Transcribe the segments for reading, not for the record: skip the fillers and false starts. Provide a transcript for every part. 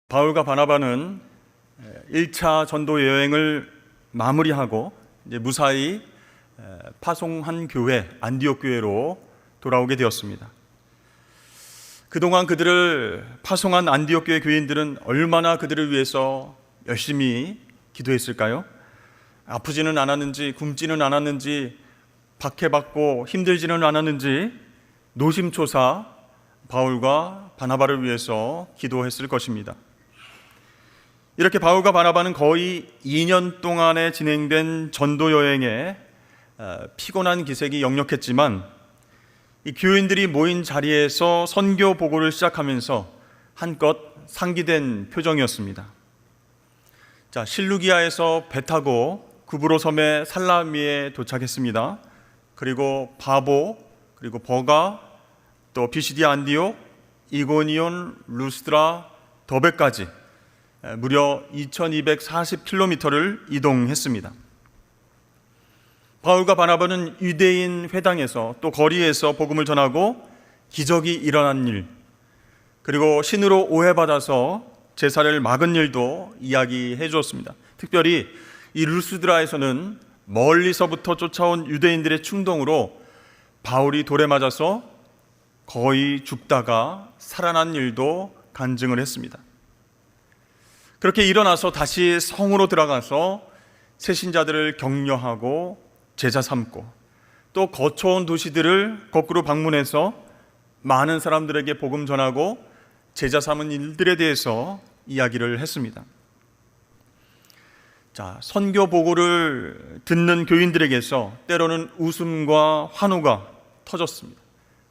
바울과 바나바는 1차 전도 여행을 마무리하고 이제 무사히 파송한 교회 안디옥 교회로 돌아오게 되었습니다. 그동안 그들을 파송한 안디옥 교회 교인들은 얼마나 그들을 위해서 열심히 기도했을까요? 아프지는 않았는지, 굶지는 않았는지, 박해받고 힘들지는 않았는지 노심초사 바울과 바나바를 위해서 기도했을 것입니다. 이렇게 바울과 바나바는 거의 2년 동안에 진행된 전도 여행에 피곤한 기색이 역력했지만 이 교인들이 모인 자리에서 선교 보고를 시작하면서 한껏 상기된 표정이었습니다. 자, 실루기아에서 배 타고 구브로 섬의 살라미에 도착했습니다. 그리고 바보, 그리고 버가, 또 비시디아 안디옥, 이고니온, 루스드라, 더베까지 무려 2240km를 이동했습니다. 바울과 바나바는 유대인 회당에서 또 거리에서 복음을 전하고 기적이 일어난 일, 그리고 신으로 오해받아서 제사를 막은 일도 이야기해 주었습니다. 특별히 이 루스드라에서는 멀리서부터 쫓아온 유대인들의 충동으로 바울이 돌에 맞아서 거의 죽다가 살아난 일도 간증을 했습니다. 그렇게 일어나서 다시 성으로 들어가서 새신자들을 격려하고 제자 삼고 또 거쳐온 도시들을 거꾸로 방문해서 많은 사람들에게 복음 전하고 제자 삼은 일들에 대해서 이야기를 했습니다. 자, 선교 보고를 듣는 교인들에게서 때로는 웃음과 환호가 터졌습니다.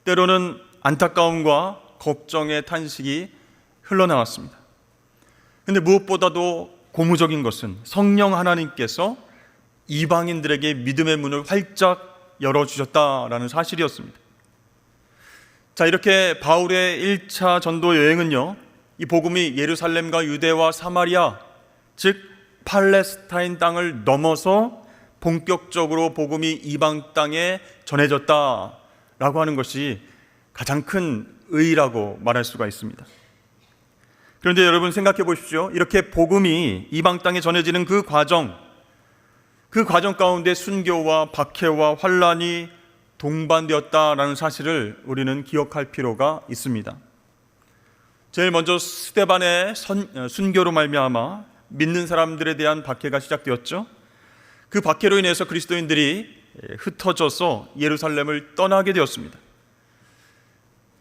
때로는 안타까움과 걱정의 탄식이 흘러나왔습니다. 그런데 무엇보다도 고무적인 것은 성령 하나님께서 이방인들에게 믿음의 문을 활짝 열어주셨다라는 사실이었습니다. 자, 이렇게 바울의 1차 전도 여행은요, 이 복음이 예루살렘과 유대와 사마리아, 즉 팔레스타인 땅을 넘어서 본격적으로 복음이 이방 땅에 전해졌다라고 하는 것이 가장 큰 의의라고 말할 수가 있습니다. 그런데 여러분 생각해 보십시오. 이렇게 복음이 이방 땅에 전해지는 그 과정 가운데 순교와 박해와 환란이 동반되었다라는 사실을 우리는 기억할 필요가 있습니다. 제일 먼저 스데반의 순교로 말미암아 믿는 사람들에 대한 박해가 시작되었죠. 그 박해로 인해서 그리스도인들이 흩어져서 예루살렘을 떠나게 되었습니다.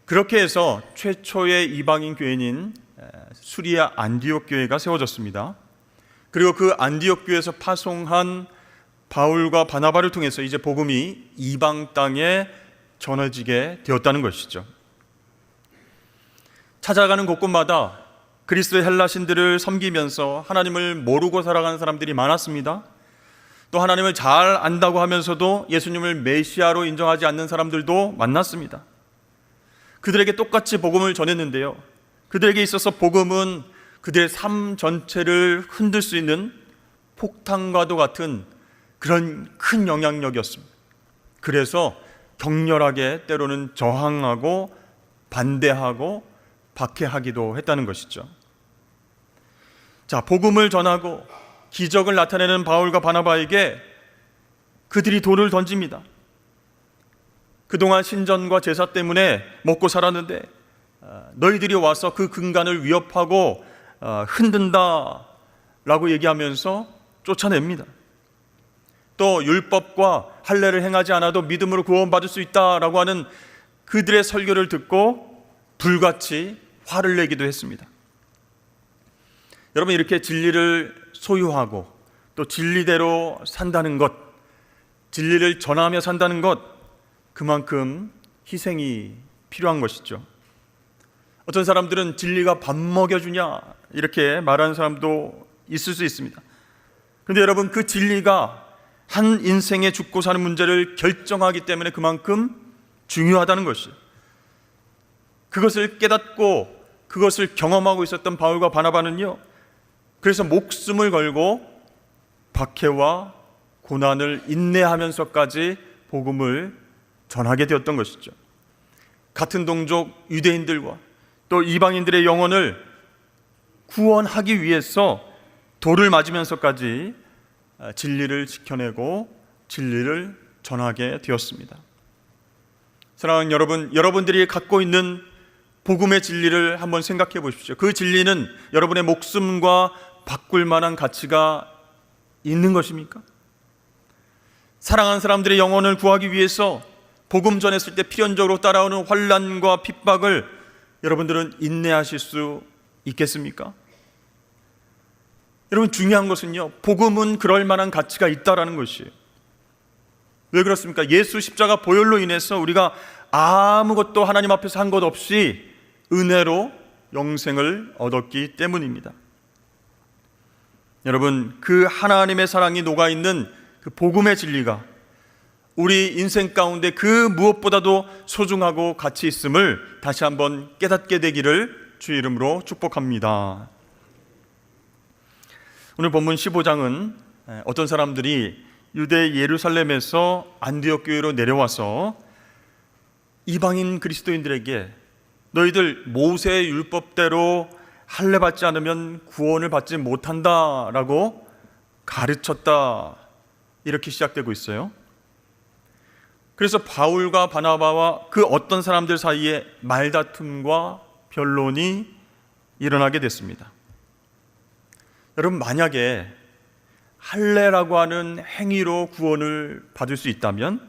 그렇게 해서 최초의 이방인 교회인 수리아 안디옥 교회가 세워졌습니다. 그리고 그 안디옥 교회에서 파송한 바울과 바나바를 통해서 이제 복음이 이방 땅에 전해지게 되었다는 것이죠. 찾아가는 곳곳마다 그리스도의 헬라신들을 섬기면서 하나님을 모르고 살아가는 사람들이 많았습니다. 또 하나님을 잘 안다고 하면서도 예수님을 메시아로 인정하지 않는 사람들도 만났습니다. 그들에게 똑같이 복음을 전했는데요, 그들에게 있어서 복음은 그들의 삶 전체를 흔들 수 있는 폭탄과도 같은 그런 큰 영향력이었습니다. 그래서 격렬하게 때로는 저항하고 반대하고 박해하기도 했다는 것이죠. 자, 복음을 전하고 기적을 나타내는 바울과 바나바에게 그들이 돌을 던집니다. 그동안 신전과 제사 때문에 먹고 살았는데 너희들이 와서 그 근간을 위협하고 흔든다라고 얘기하면서 쫓아냅니다. 또 율법과 할례를 행하지 않아도 믿음으로 구원받을 수 있다라고 하는 그들의 설교를 듣고 불같이 화를 내기도 했습니다. 여러분, 이렇게 진리를 소유하고 또 진리대로 산다는 것, 진리를 전하며 산다는 것, 그만큼 희생이 필요한 것이죠. 어떤 사람들은 진리가 밥 먹여주냐 이렇게 말하는 사람도 있을 수 있습니다. 그런데 여러분, 그 진리가 한 인생에 죽고 사는 문제를 결정하기 때문에 그만큼 중요하다는 것이죠. 그것을 깨닫고 그것을 경험하고 있었던 바울과 바나바는요, 그래서 목숨을 걸고 박해와 고난을 인내하면서까지 복음을 전하게 되었던 것이죠. 같은 동족 유대인들과 또 이방인들의 영혼을 후원하기 위해서 돌을 맞으면서까지 진리를 지켜내고 진리를 전하게 되었습니다. 사랑하는 여러분, 여러분들이 갖고 있는 복음의 진리를 한번 생각해 보십시오. 그 진리는 여러분의 목숨과 바꿀 만한 가치가 있는 것입니까? 사랑하는 사람들의 영혼을 구하기 위해서 복음 전했을 때 필연적으로 따라오는 환난과 핍박을 여러분들은 인내하실 수 있겠습니까? 여러분, 중요한 것은요, 복음은 그럴 만한 가치가 있다라는 것이에요. 왜 그렇습니까? 예수 십자가 보혈로 인해서 우리가 아무것도 하나님 앞에서 한 것 없이 은혜로 영생을 얻었기 때문입니다. 여러분, 그 하나님의 사랑이 녹아있는 그 복음의 진리가 우리 인생 가운데 그 무엇보다도 소중하고 가치 있음을 다시 한번 깨닫게 되기를 주 이름으로 축복합니다. 오늘 본문 15장은 어떤 사람들이 유대 예루살렘에서 안디옥 교회로 내려와서 이방인 그리스도인들에게 너희들 모세의 율법대로 할례 받지 않으면 구원을 받지 못한다라고 가르쳤다, 이렇게 시작되고 있어요. 그래서 바울과 바나바와 그 어떤 사람들 사이에 말다툼과 변론이 일어나게 됐습니다. 여러분, 만약에 할례라고 하는 행위로 구원을 받을 수 있다면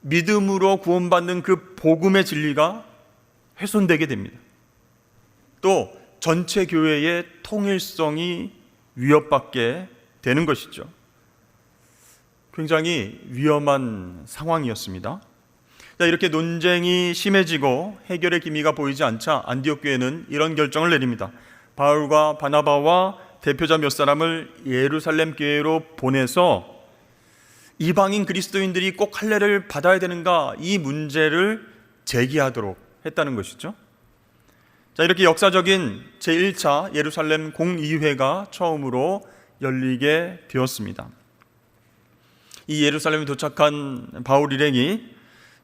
믿음으로 구원받는 그 복음의 진리가 훼손되게 됩니다. 또 전체 교회의 통일성이 위협받게 되는 것이죠. 굉장히 위험한 상황이었습니다. 이렇게 논쟁이 심해지고 해결의 기미가 보이지 않자 안디옥 교회는 이런 결정을 내립니다. 바울과 바나바와 대표자 몇 사람을 예루살렘 교회로 보내서 이방인 그리스도인들이 꼭 할례를 받아야 되는가, 이 문제를 제기하도록 했다는 것이죠. 이렇게 역사적인 제1차 예루살렘 공의회가 처음으로 열리게 되었습니다. 이 예루살렘에 도착한 바울 일행이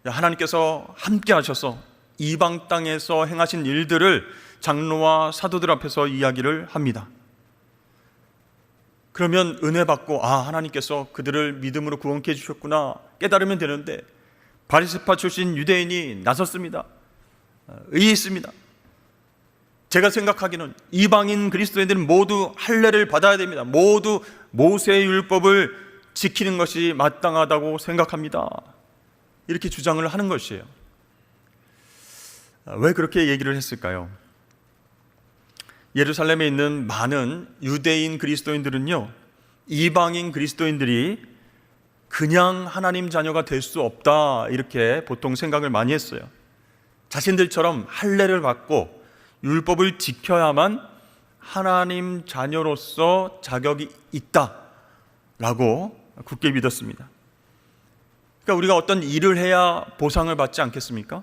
하나님께서 함께 하셔서 이방 땅에서 행하신 일들을 장로와 사도들 앞에서 이야기를 합니다. 그러면 은혜 받고 하나님께서 그들을 믿음으로 구원케 해주셨구나 깨달으면 되는데, 바리새파 출신 유대인이 나섰습니다. 의의 있습니다. 제가 생각하기는 이방인 그리스도인들은 모두 할례를 받아야 됩니다. 모두 모세의 율법을 지키는 것이 마땅하다고 생각합니다. 이렇게 주장을 하는 것이에요. 왜 그렇게 얘기를 했을까요? 예루살렘에 있는 많은 유대인 그리스도인들은요, 이방인 그리스도인들이 그냥 하나님 자녀가 될 수 없다, 이렇게 보통 생각을 많이 했어요. 자신들처럼 할례를 받고 율법을 지켜야만 하나님 자녀로서 자격이 있다라고 굳게 믿었습니다. 그러니까 우리가 어떤 일을 해야 보상을 받지 않겠습니까?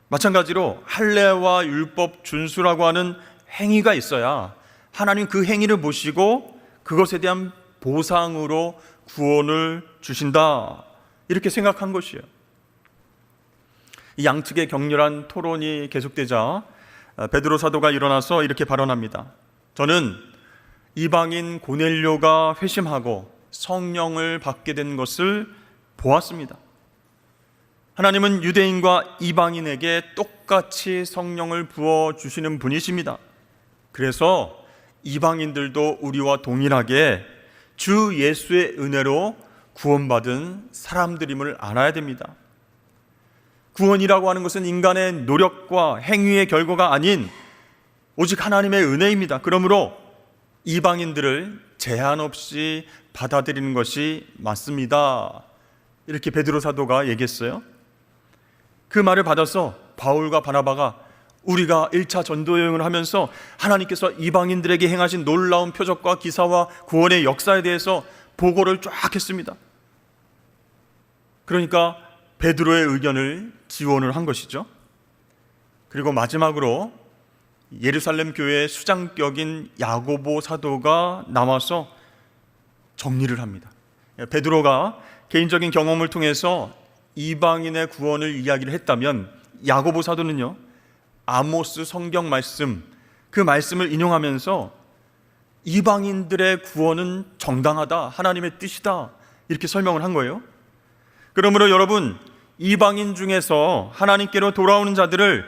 마찬가지로 할례와 율법 준수라고 하는 행위가 있어야 하나님 그 행위를 보시고 그것에 대한 보상으로 구원을 주신다, 이렇게 생각한 것이에요. 이 양측의 격렬한 토론이 계속되자 베드로 사도가 일어나서 이렇게 발언합니다. 저는 이방인 고넬료가 회심하고 성령을 받게 된 것을 보았습니다. 하나님은 유대인과 이방인에게 똑같이 성령을 부어주시는 분이십니다. 그래서 이방인들도 우리와 동일하게 주 예수의 은혜로 구원받은 사람들임을 알아야 됩니다. 구원이라고 하는 것은 인간의 노력과 행위의 결과가 아닌 오직 하나님의 은혜입니다. 그러므로 이방인들을 제한 없이 받아들이는 것이 맞습니다. 이렇게 베드로 사도가 얘기했어요. 그 말을 받아서 바울과 바나바가 우리가 1차 전도 여행을 하면서 하나님께서 이방인들에게 행하신 놀라운 표적과 기사와 구원의 역사에 대해서 보고를 쫙 했습니다. 그러니까 베드로의 의견을 지원을 한 것이죠. 그리고 마지막으로 예루살렘 교회의 수장격인 야고보 사도가 나와서 정리를 합니다. 베드로가 개인적인 경험을 통해서 이방인의 구원을 이야기를 했다면 야고보 사도는요, 아모스 성경 말씀, 그 말씀을 인용하면서 이방인들의 구원은 정당하다, 하나님의 뜻이다, 이렇게 설명을 한 거예요. 그러므로 여러분, 이방인 중에서 하나님께로 돌아오는 자들을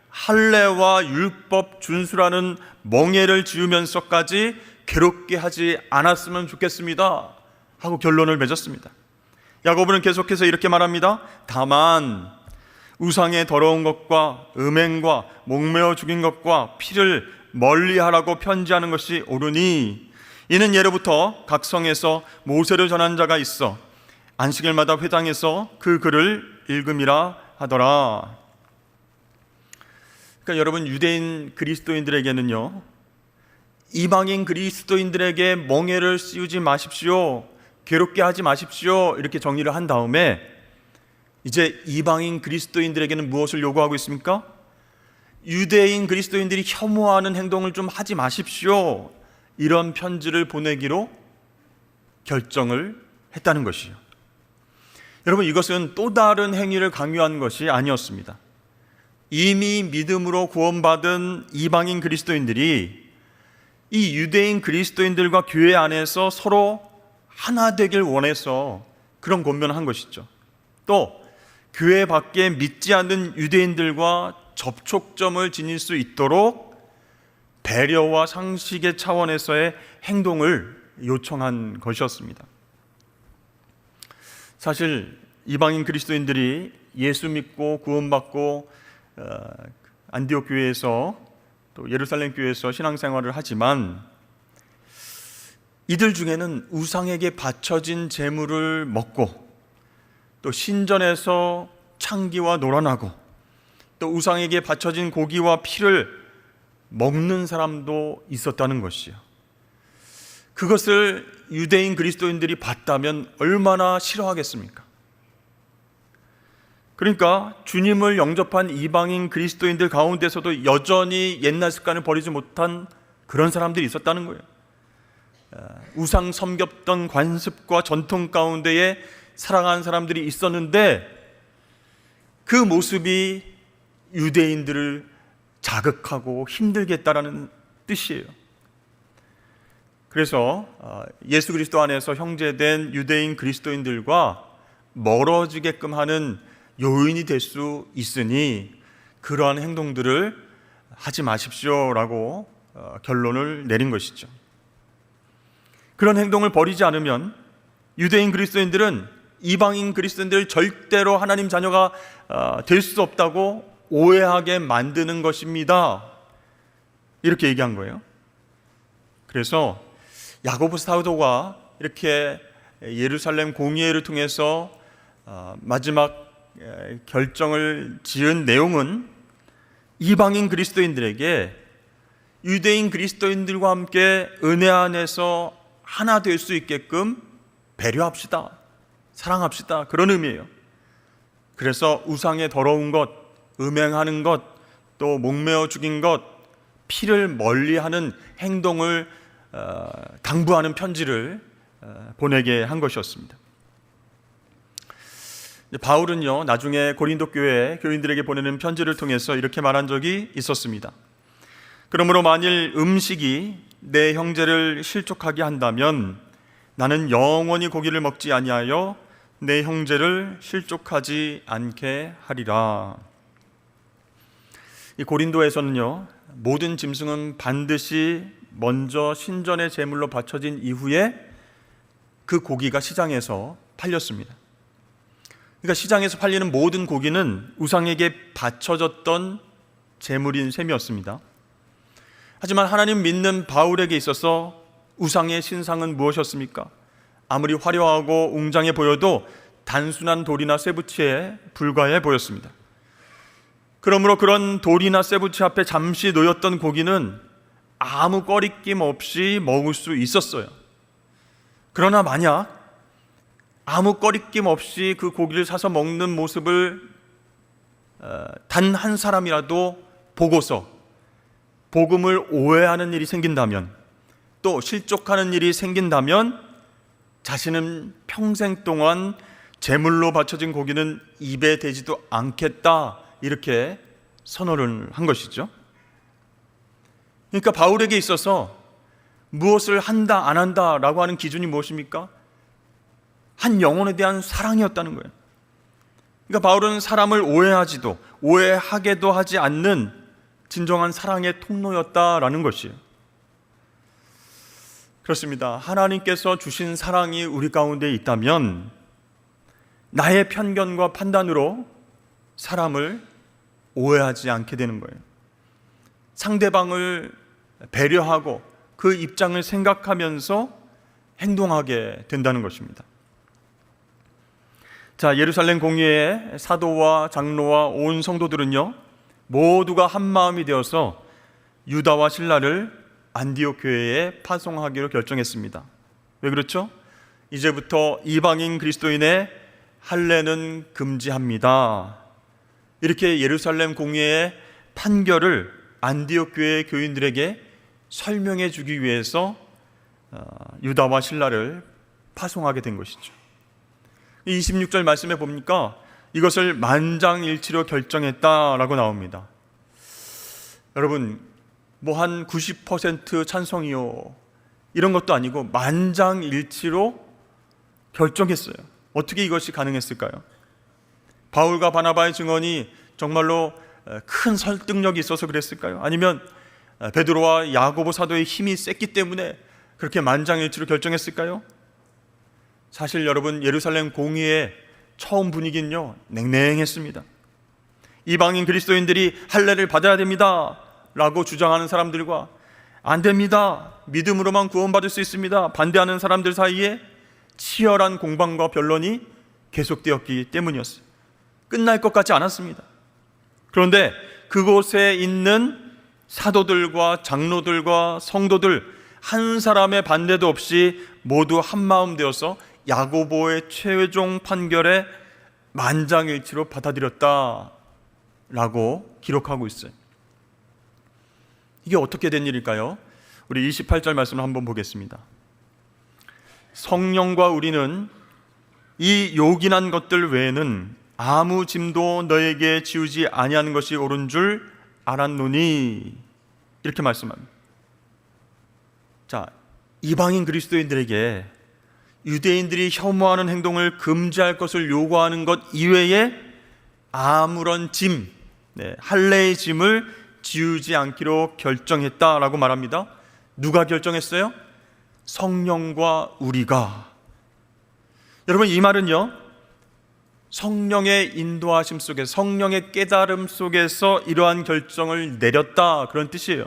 할례와 율법 준수라는 멍에를 지으면서까지 괴롭게 하지 않았으면 좋겠습니다 하고 결론을 맺었습니다. 야고보는 계속해서 이렇게 말합니다. 다만 우상의 더러운 것과 음행과 목매어 죽인 것과 피를 멀리하라고 편지하는 것이 옳으니, 이는 예로부터 각 성에서 모세를 전한 자가 있어 안식일마다 회당에서 그 글을 읽음이라 하더라. 그러니까 여러분, 유대인 그리스도인들에게는요, 이방인 그리스도인들에게 멍에를 씌우지 마십시오, 괴롭게 하지 마십시오, 이렇게 정리를 한 다음에 이제 이방인 그리스도인들에게는 무엇을 요구하고 있습니까? 유대인 그리스도인들이 혐오하는 행동을 좀 하지 마십시오, 이런 편지를 보내기로 결정을 했다는 것이요. 여러분, 이것은 또 다른 행위를 강요한 것이 아니었습니다. 이미 믿음으로 구원받은 이방인 그리스도인들이 이 유대인 그리스도인들과 교회 안에서 서로 하나 되길 원해서 그런 권면을 한 것이죠. 또 교회 밖에 믿지 않는 유대인들과 접촉점을 지닐 수 있도록 배려와 상식의 차원에서의 행동을 요청한 것이었습니다. 사실 이방인 그리스도인들이 예수 믿고 구원받고 안디옥 교회에서 또 예루살렘 교회에서 신앙생활을 하지만 이들 중에는 우상에게 바쳐진 제물을 먹고 또 신전에서 창기와 놀아나고 또 우상에게 바쳐진 고기와 피를 먹는 사람도 있었다는 것이요. 그것을 유대인 그리스도인들이 봤다면 얼마나 싫어하겠습니까? 그러니까 주님을 영접한 이방인 그리스도인들 가운데서도 여전히 옛날 습관을 버리지 못한 그런 사람들이 있었다는 거예요. 우상 섬겼던 관습과 전통 가운데에 살아가는 사람들이 있었는데 그 모습이 유대인들을 자극하고 힘들게 했다라는 뜻이에요. 그래서 예수 그리스도 안에서 형제된 유대인 그리스도인들과 멀어지게끔 하는 요인이 될 수 있으니 그러한 행동들을 하지 마십시오라고 결론을 내린 것이죠. 그런 행동을 버리지 않으면 유대인 그리스도인들은 이방인 그리스도인들을 절대로 하나님 자녀가 될 수 없다고 오해하게 만드는 것입니다, 이렇게 얘기한 거예요. 그래서 야고보 사도가 이렇게 예루살렘 공의회를 통해서 마지막 결정을 지은 내용은 이방인 그리스도인들에게 유대인 그리스도인들과 함께 은혜 안에서 하나 될 수 있게끔 배려합시다, 사랑합시다, 그런 의미예요. 그래서 우상의 더러운 것, 음행하는 것, 또 목매어 죽인 것, 피를 멀리하는 행동을 당부하는 편지를 보내게 한 것이었습니다. 바울은요, 나중에 고린도 교회 교인들에게 보내는 편지를 통해서 이렇게 말한 적이 있었습니다. 그러므로 만일 음식이 내 형제를 실족하게 한다면 나는 영원히 고기를 먹지 아니하여 내 형제를 실족하지 않게 하리라. 이 고린도에서는요, 모든 짐승은 반드시 먼저 신전의 제물로 바쳐진 이후에 그 고기가 시장에서 팔렸습니다. 그러니까 시장에서 팔리는 모든 고기는 우상에게 바쳐졌던 제물인 셈이었습니다. 하지만 하나님 믿는 바울에게 있어서 우상의 신상은 무엇이었습니까? 아무리 화려하고 웅장해 보여도 단순한 돌이나 쇠붙이에 불과해 보였습니다. 그러므로 그런 돌이나 쇠붙이 앞에 잠시 놓였던 고기는 아무 꺼리낌 없이 먹을 수 있었어요. 그러나 만약 아무 꺼리낌 없이 그 고기를 사서 먹는 모습을 단 한 사람이라도 보고서 복음을 오해하는 일이 생긴다면, 또 실족하는 일이 생긴다면 자신은 평생 동안 제물로 바쳐진 고기는 입에 대지도 않겠다, 이렇게 선언을 한 것이죠. 그러니까 바울에게 있어서 무엇을 한다 안 한다라고 하는 기준이 무엇입니까? 한 영혼에 대한 사랑이었다는 거예요. 그러니까 바울은 사람을 오해하지도 오해하게도 하지 않는 진정한 사랑의 통로였다라는 것이에요. 그렇습니다. 하나님께서 주신 사랑이 우리 가운데 있다면 나의 편견과 판단으로 사람을 오해하지 않게 되는 거예요. 상대방을 배려하고 그 입장을 생각하면서 행동하게 된다는 것입니다. 자, 예루살렘 공회의 사도와 장로와 온 성도들은요, 모두가 한 마음이 되어서 유다와 실라를 안디옥 교회에 파송하기로 결정했습니다. 왜 그렇죠? 이제부터 이방인 그리스도인의 할례는 금지합니다. 이렇게 예루살렘 공회의 판결을 안디옥 교회 교인들에게 설명해 주기 위해서 유다와 실라를 파송하게 된 것이죠. 26절 말씀에 보니까 이것을 만장일치로 결정했다라고 나옵니다. 여러분, 뭐 한 90% 찬성이요 이런 것도 아니고 만장일치로 결정했어요. 어떻게 이것이 가능했을까요? 바울과 바나바의 증언이 정말로 큰 설득력이 있어서 그랬을까요? 아니면 베드로와 야고보 사도의 힘이 셌기 때문에 그렇게 만장일치로 결정했을까요? 사실 여러분, 예루살렘 공의의 처음 분위기는요, 냉랭했습니다. 이방인 그리스도인들이 할례를 받아야 됩니다 라고 주장하는 사람들과 안 됩니다, 믿음으로만 구원받을 수 있습니다, 반대하는 사람들 사이에 치열한 공방과 변론이 계속되었기 때문이었어요. 끝날 것 같지 않았습니다. 그런데 그곳에 있는 사도들과 장로들과 성도들 한 사람의 반대도 없이 모두 한마음 되어서 야고보의 최종 판결에 만장일치로 받아들였다라고 기록하고 있어요. 이게 어떻게 된 일일까요? 우리 28절 말씀을 한번 보겠습니다. 성령과 우리는 이 요긴한 것들 외에는 아무 짐도 너에게 지우지 아니하는 것이 옳은 줄 알았노니, 이렇게 말씀합니다. 자, 이방인 그리스도인들에게 유대인들이 혐오하는 행동을 금지할 것을 요구하는 것 이외에 아무런 짐, 할례의 짐을 지우지 않기로 결정했다라고 말합니다. 누가 결정했어요? 성령과 우리가. 여러분, 이 말은요, 성령의 인도하심 속에서, 성령의 깨달음 속에서 이러한 결정을 내렸다, 그런 뜻이에요.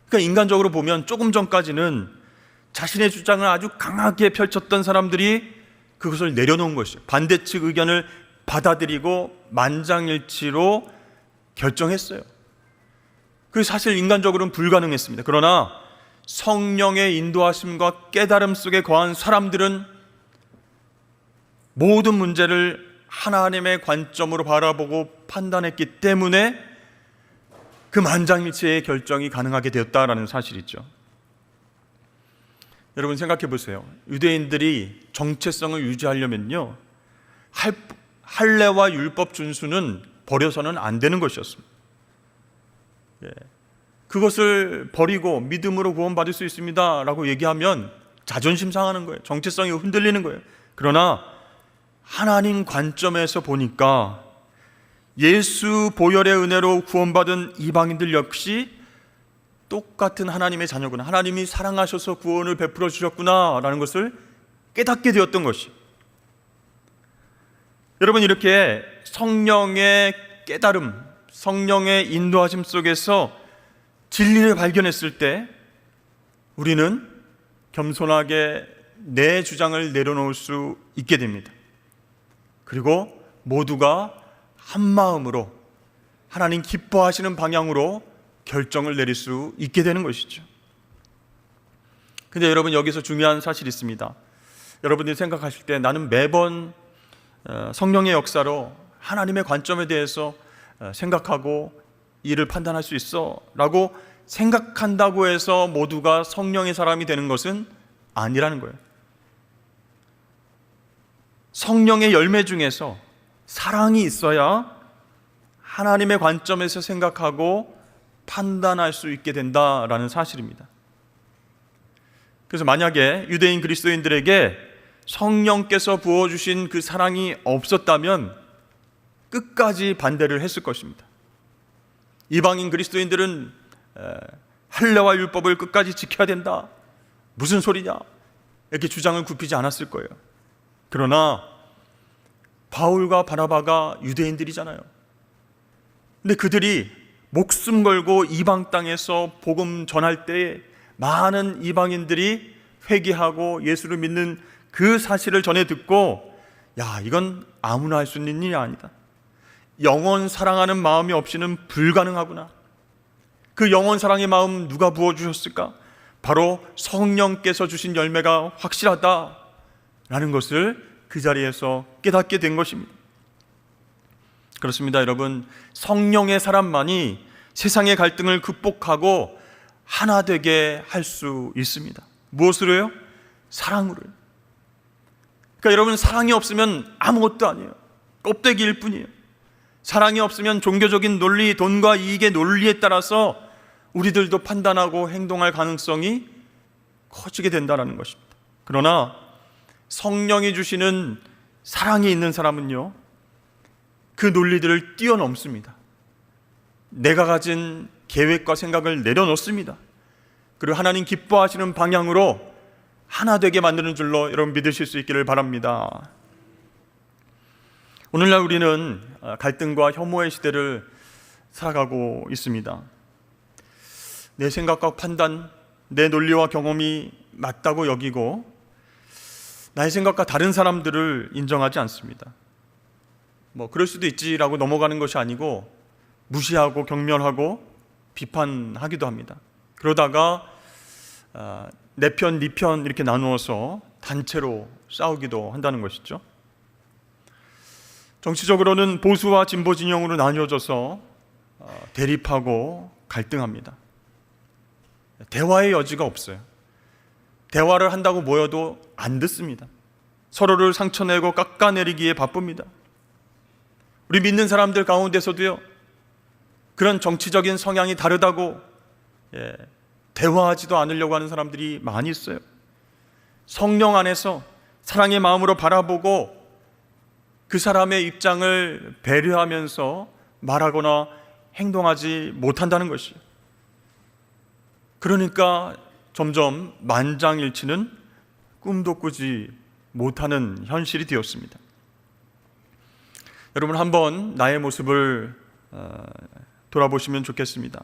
그러니까 인간적으로 보면 조금 전까지는 자신의 주장을 아주 강하게 펼쳤던 사람들이 그것을 내려놓은 것이죠. 반대측 의견을 받아들이고 만장일치로 결정했어요. 그게 사실 인간적으로는 불가능했습니다. 그러나 성령의 인도하심과 깨달음 속에 거한 사람들은 모든 문제를 하나님의 관점으로 바라보고 판단했기 때문에 그 만장일치의 결정이 가능하게 되었다라는 사실이죠. 여러분, 생각해 보세요. 유대인들이 정체성을 유지하려면요, 할례와 율법 준수는 버려서는 안 되는 것이었습니다. 그것을 버리고 믿음으로 구원받을 수 있습니다 라고 얘기하면 자존심 상하는 거예요. 정체성이 흔들리는 거예요. 그러나 하나님 관점에서 보니까 예수 보혈의 은혜로 구원받은 이방인들 역시 똑같은 하나님의 자녀구나, 하나님이 사랑하셔서 구원을 베풀어 주셨구나 라는 것을 깨닫게 되었던 것이. 여러분, 이렇게 성령의 깨달음, 성령의 인도하심 속에서 진리를 발견했을 때 우리는 겸손하게 내 주장을 내려놓을 수 있게 됩니다. 그리고 모두가 한 마음으로 하나님 기뻐하시는 방향으로 결정을 내릴 수 있게 되는 것이죠. 근데 여러분, 여기서 중요한 사실이 있습니다. 여러분들이 생각하실 때 나는 매번 성령의 역사로 하나님의 관점에 대해서 생각하고 일을 판단할 수 있어 라고 생각한다고 해서 모두가 성령의 사람이 되는 것은 아니라는 거예요. 성령의 열매 중에서 사랑이 있어야 하나님의 관점에서 생각하고 판단할 수 있게 된다라는 사실입니다. 그래서 만약에 유대인 그리스도인들에게 성령께서 부어주신 그 사랑이 없었다면 끝까지 반대를 했을 것입니다. 이방인 그리스도인들은 할례와 율법을 끝까지 지켜야 된다, 무슨 소리냐, 이렇게 주장을 굽히지 않았을 거예요. 그러나 바울과 바나바가 유대인들이잖아요. 근데 그들이 목숨 걸고 이방 땅에서 복음 전할 때에 많은 이방인들이 회개하고 예수를 믿는 그 사실을 전해 듣고, 야, 이건 아무나 할 수 있는 일이 아니다, 영원 사랑하는 마음이 없이는 불가능하구나, 그 영원 사랑의 마음 누가 부어주셨을까? 바로 성령께서 주신 열매가 확실하다라는 것을 그 자리에서 깨닫게 된 것입니다. 그렇습니다, 여러분. 성령의 사람만이 세상의 갈등을 극복하고 하나 되게 할 수 있습니다. 무엇으로요? 사랑으로요. 그러니까 여러분, 사랑이 없으면 아무것도 아니에요. 껍데기일 뿐이에요. 사랑이 없으면 종교적인 논리, 돈과 이익의 논리에 따라서 우리들도 판단하고 행동할 가능성이 커지게 된다는 것입니다. 그러나 성령이 주시는 사랑이 있는 사람은요, 그 논리들을 뛰어넘습니다. 내가 가진 계획과 생각을 내려놓습니다. 그리고 하나님 기뻐하시는 방향으로 하나 되게 만드는 줄로 여러분 믿으실 수 있기를 바랍니다. 오늘날 우리는 갈등과 혐오의 시대를 살아가고 있습니다. 내 생각과 판단, 내 논리와 경험이 맞다고 여기고 나의 생각과 다른 사람들을 인정하지 않습니다. 그럴 수도 있지라고 넘어가는 것이 아니고 무시하고 경멸하고 비판하기도 합니다. 그러다가 내 편, 네 편 이렇게 나누어서 단체로 싸우기도 한다는 것이죠. 정치적으로는 보수와 진보 진영으로 나뉘어져서 대립하고 갈등합니다. 대화의 여지가 없어요. 대화를 한다고 모여도 안 듣습니다. 서로를 상처내고 깎아내리기에 바쁩니다. 우리 믿는 사람들 가운데서도요, 그런 정치적인 성향이 다르다고 대화하지도 않으려고 하는 사람들이 많이 있어요. 성령 안에서 사랑의 마음으로 바라보고 그 사람의 입장을 배려하면서 말하거나 행동하지 못한다는 것이에요. 그러니까 점점 만장일치는 꿈도 꾸지 못하는 현실이 되었습니다. 여러분, 한번 나의 모습을 돌아보시면 좋겠습니다.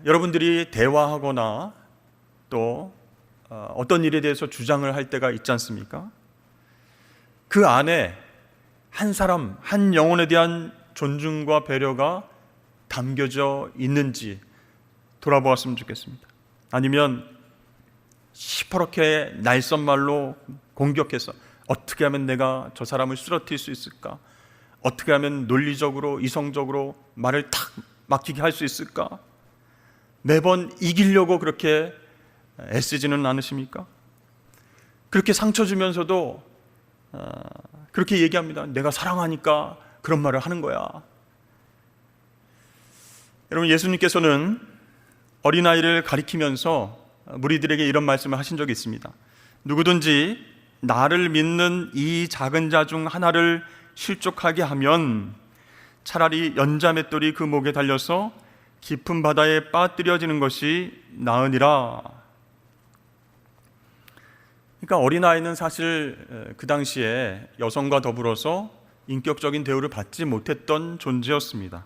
여러분들이 대화하거나 또 어떤 일에 대해서 주장을 할 때가 있지 않습니까? 그 안에 한 사람, 한 영혼에 대한 존중과 배려가 담겨져 있는지 돌아보았으면 좋겠습니다. 아니면 시퍼렇게 날선말로 공격해서 어떻게 하면 내가 저 사람을 쓰러뜨릴 수 있을까? 어떻게 하면 논리적으로, 이성적으로 말을 탁 막히게 할 수 있을까? 매번 이기려고 그렇게 애쓰지는 않으십니까? 그렇게 상처 주면서도 그렇게 얘기합니다. 내가 사랑하니까 그런 말을 하는 거야. 여러분, 예수님께서는 어린아이를 가리키면서 무리들에게 이런 말씀을 하신 적이 있습니다. 누구든지 나를 믿는 이 작은 자 중 하나를 실족하게 하면 차라리 연자맷돌이 그 목에 달려서 깊은 바다에 빠뜨려지는 것이 나으니라. 그러니까 어린아이는 사실 그 당시에 여성과 더불어서 인격적인 대우를 받지 못했던 존재였습니다.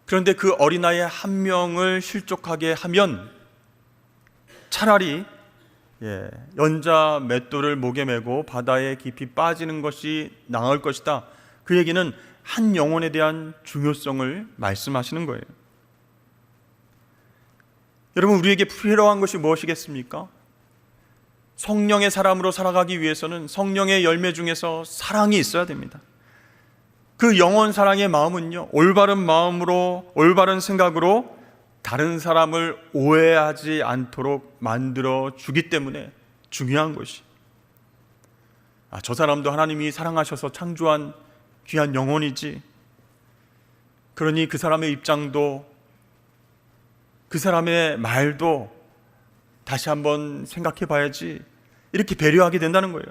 그런데 그 어린아이 한 명을 실족하게 하면 차라리 연자 맷돌을 목에 메고 바다에 깊이 빠지는 것이 나을 것이다. 그 얘기는 한 영혼에 대한 중요성을 말씀하시는 거예요. 여러분, 우리에게 필요한 것이 무엇이겠습니까? 성령의 사람으로 살아가기 위해서는 성령의 열매 중에서 사랑이 있어야 됩니다. 그 영원 사랑의 마음은요, 올바른 마음으로, 올바른 생각으로 다른 사람을 오해하지 않도록 만들어 주기 때문에 중요한 것이, 저 사람도 하나님이 사랑하셔서 창조한 귀한 영혼이지, 그러니 그 사람의 입장도 그 사람의 말도 다시 한번 생각해 봐야지, 이렇게 배려하게 된다는 거예요.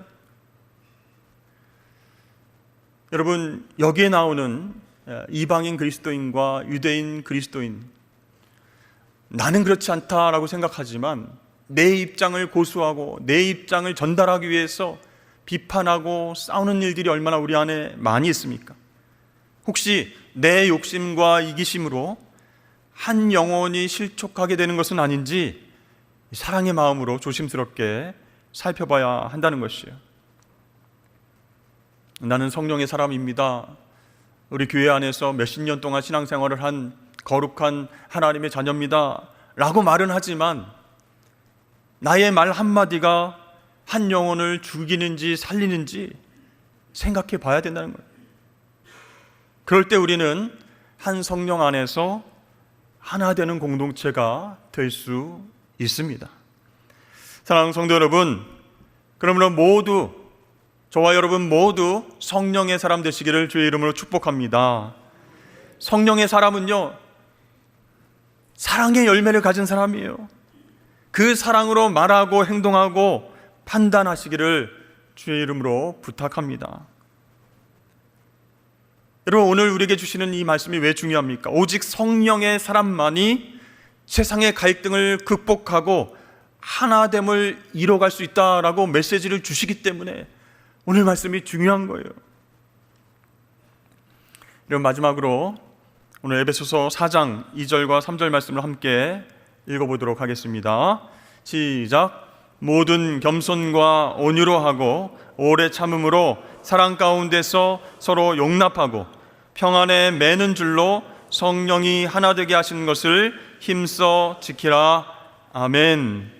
여러분, 여기에 나오는 이방인 그리스도인과 유대인 그리스도인, 나는 그렇지 않다라고 생각하지만 내 입장을 고수하고 내 입장을 전달하기 위해서 비판하고 싸우는 일들이 얼마나 우리 안에 많이 있습니까? 혹시 내 욕심과 이기심으로 한 영혼이 실족하게 되는 것은 아닌지 사랑의 마음으로 조심스럽게 살펴봐야 한다는 것이에요. 나는 성령의 사람입니다, 우리 교회 안에서 몇십 년 동안 신앙생활을 한 거룩한 하나님의 자녀입니다 라고 말은 하지만 나의 말 한마디가 한 영혼을 죽이는지 살리는지 생각해 봐야 된다는 거예요. 그럴 때 우리는 한 성령 안에서 하나 되는 공동체가 될 수 있습니다. 사랑하는 성도 여러분, 그러므로 모두, 저와 여러분 모두 성령의 사람 되시기를 주의 이름으로 축복합니다. 성령의 사람은요, 사랑의 열매를 가진 사람이에요. 그 사랑으로 말하고 행동하고 판단하시기를 주의 이름으로 부탁합니다. 여러분, 오늘 우리에게 주시는 이 말씀이 왜 중요합니까? 오직 성령의 사람만이 세상의 갈등을 극복하고 하나됨을 이뤄갈 수 있다라고 메시지를 주시기 때문에 오늘 말씀이 중요한 거예요. 그럼 마지막으로 오늘 에베소서 4장 2절과 3절 말씀을 함께 읽어보도록 하겠습니다. 시작. 모든 겸손과 온유로 하고 오래 참음으로 사랑 가운데서 서로 용납하고 평안에 매는 줄로 성령이 하나 되게 하신 것을 힘써 지키라. 아멘.